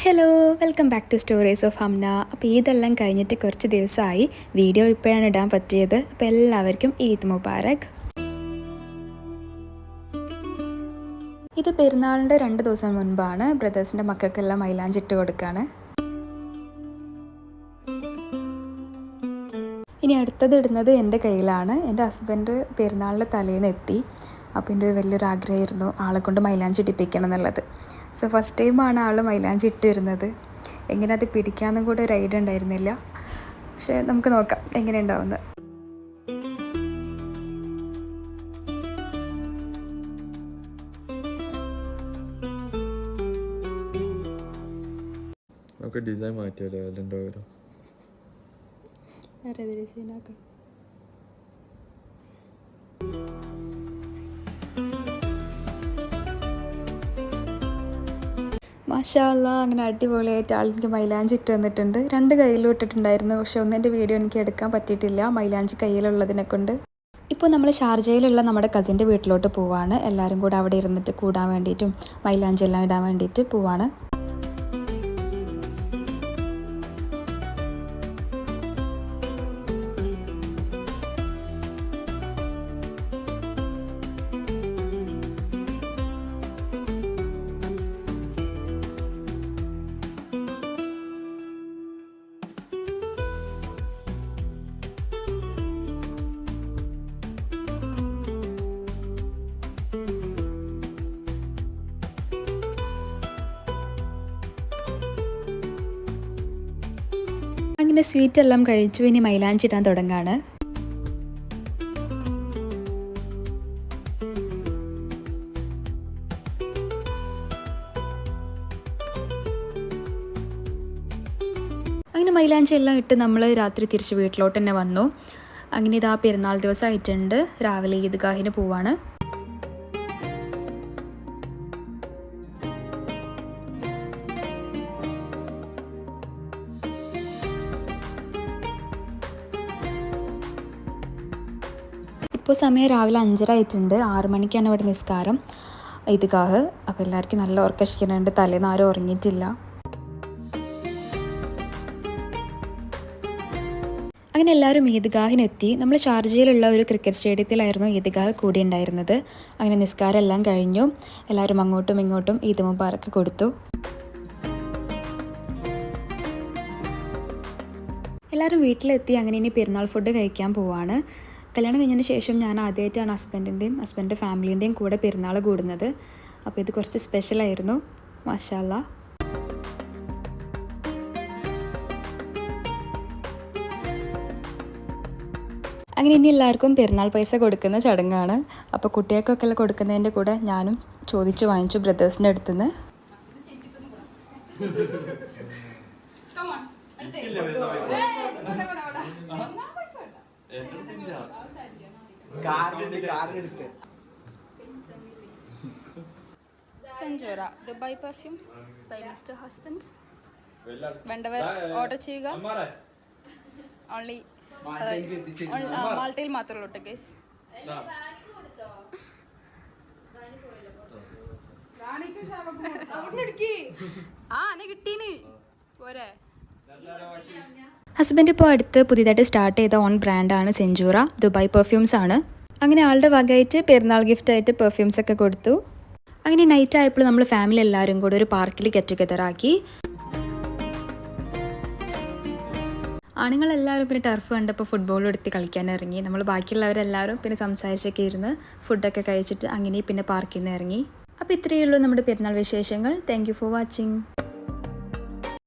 Hello, welcome back to stories of Hamna. അപ്പോൾ ഇതെല്ലാം കഴിഞ്ഞിട്ട് കുറച്ച് ദിവസമായി വീഡിയോ ഇപ്പോഴാണ് ഇടാൻ പറ്റിയത്. അപ്പോൾ എല്ലാവർക്കും ഈദ് മുബാറക്. ഇത് പെരുന്നാളിൻ്റെ 2 ദിവസം മുൻപാണ്. ബ്രദേഴ്സിൻ്റെ മക്കൾക്കെല്ലാം മൈലാഞ്ചി ഇട്ട് കൊടുക്കുകയാണ്. ഇനി അടുത്തത് ഇടുന്നത് എൻ്റെ കയ്യിലാണ്. എൻ്റെ ഹസ്ബൻഡ് പെരുന്നാളിൻ്റെ തലേന്ന് എത്തി. അപ്പോൾ എൻ്റെ വലിയൊരു ആഗ്രഹമായിരുന്നു ആളെ കൊണ്ട് മൈലാഞ്ചി ഇടിപ്പിക്കണം എന്നുള്ളത്. സോ ഫസ്റ്റ് ടൈമാണ് ആൾ മൈലാഞ്ചി ഇട്ട് വരുന്നത്. എങ്ങനെ അത് പിടിക്കാമെന്നും കൂടെ ഒരു ഐഡിയ ഉണ്ടായിരുന്നില്ല. പക്ഷേ നമുക്ക് നോക്കാം എങ്ങനെ ഉണ്ടാവുന്നത്. ഡിസൈൻ മാറ്റിയാലോ ഡിസൈനാക്കാം. മാഷാ അല്ലാഹ്, അങ്ങനെ അടിപൊളിയായിട്ട് ആളെനിക്ക് മൈലാഞ്ചി ഇട്ട് തന്നിട്ടുണ്ട്. 2 കയ്യിലും ഇട്ടിട്ടുണ്ടായിരുന്നു. പക്ഷെ ഒന്നിൻ്റെ വീഡിയോ എനിക്ക് എടുക്കാൻ പറ്റിയിട്ടില്ല മൈലാഞ്ചി കയ്യിലുള്ളതിനെ കൊണ്ട്. ഇപ്പോൾ നമ്മൾ ഷാർജയിലുള്ള നമ്മുടെ കസിൻ്റെ വീട്ടിലോട്ട് പോവാണ്. എല്ലാവരും കൂടെ അവിടെ ഇരുന്നിട്ട് കൂടാൻ വേണ്ടിയിട്ടും മൈലാഞ്ചി എല്ലാം ഇടാൻ വേണ്ടിയിട്ട് പോവാണ്. അങ്ങനെ സ്വീറ്റ് എല്ലാം കഴിച്ചു. ഇനി മൈലാഞ്ചി ഇടാൻ തുടങ്ങാണ്. അങ്ങനെ മൈലാഞ്ചി എല്ലാം ഇട്ട് നമ്മൾ രാത്രി തിരിച്ച് വീട്ടിലോട്ട് തന്നെ വന്നു. അങ്ങനെ ഇതാ പെരുന്നാൾ ദിവസമായിട്ടുണ്ട്. രാവിലെ ഈദ്ഗാഹിന് പോവാണ്. ഇപ്പോൾ സമയം രാവിലെ 5:30 ആയിട്ടുണ്ട്. 6 മണിക്കാണ് ഇവിടെ നിസ്കാരം ഈദ്ഗാഹ്. അപ്പോൾ എല്ലാവർക്കും നല്ല ഉറക്കം. തലേന്ന് ആരും ഉറങ്ങിയിട്ടില്ല. അങ്ങനെ എല്ലാവരും ഈദ്ഗാഹിനെത്തി. നമ്മൾ ഷാർജയിലുള്ള ഒരു ക്രിക്കറ്റ് സ്റ്റേഡിയത്തിലായിരുന്നു ഈദ്ഗാഹ് കൂടിയുണ്ടായിരുന്നത്. അങ്ങനെ നിസ്കാരം എല്ലാം കഴിഞ്ഞു. എല്ലാവരും അങ്ങോട്ടും ഇങ്ങോട്ടും ഈദ് മുബാറക്ക് കൊടുത്തു. എല്ലാവരും വീട്ടിലെത്തി. അങ്ങനെ ഇനി പെരുന്നാൾ ഫുഡ് കഴിക്കാൻ പോവാണ്. കല്യാണം കഴിഞ്ഞതിന് ശേഷം ഞാൻ ആദ്യമായിട്ടാണ് ഹസ്ബൻഡിൻ്റെ ഫാമിലീൻ്റെയും കൂടെ പെരുന്നാൾ കൂടുന്നത്. അപ്പോൾ ഇത് കുറച്ച് സ്പെഷ്യലായിരുന്നു. മാഷാ അല്ലാഹ്. അങ്ങനെ ഇനി എല്ലാവർക്കും പെരുന്നാൾ പൈസ കൊടുക്കുന്ന ചടങ്ങാണ്. അപ്പോൾ കുട്ടികൾക്കൊക്കെ എല്ലാം കൊടുക്കുന്നതിൻ്റെ കൂടെ ഞാനും ചോദിച്ച് വാങ്ങിച്ചു ബ്രദേഴ്സിൻ്റെ അടുത്തുനിന്ന്. സെഞ്ചോറ Dubai perfumes by mister husband. വേണ്ടവർ ഓർഡർ ചെയ്യുക. ഓൺലി മാൾട്ടയിൽ മാത്രമേ ഉള്ളൂ ഗൈസ്. കിട്ടീന് പോരെ. ഹസ്ബൻഡ് ഇപ്പോൾ അടുത്ത് പുതിയതായിട്ട് സ്റ്റാർട്ട് ചെയ്ത ഓൺ ബ്രാൻഡാണ് സെഞ്ചൂറ. ദുബായ് പെർഫ്യൂംസ് ആണ്. അങ്ങനെ ആളുടെ വകയായിട്ട് പെരുന്നാൾ ഗിഫ്റ്റായിട്ട് പെർഫ്യൂംസ് ഒക്കെ കൊടുത്തു. അങ്ങനെ നൈറ്റ് ആയപ്പോൾ നമ്മൾ ഫാമിലി എല്ലാവരും കൂടെ ഒരു പാർക്കിൽ ഗെറ്റ് ടുഗെദർ ആക്കി. ആണുങ്ങളെല്ലാവരും പിന്നെ ടർഫ് കണ്ടപ്പോൾ ഫുട്ബോൾ എടുത്ത് കളിക്കാൻ ഇറങ്ങി. നമ്മൾ ബാക്കിയുള്ളവരെല്ലാവരും പിന്നെ സംസാരിച്ചൊക്കെ ഇരുന്ന് ഫുഡൊക്കെ കഴിച്ചിട്ട് അങ്ങനെ പിന്നെ പാർക്കിൽ നിന്ന് ഇറങ്ങി. അപ്പോൾ ഇത്രയേ ഉള്ളൂ നമ്മുടെ പെരുന്നാൾ വിശേഷങ്ങൾ. Thank you for watching.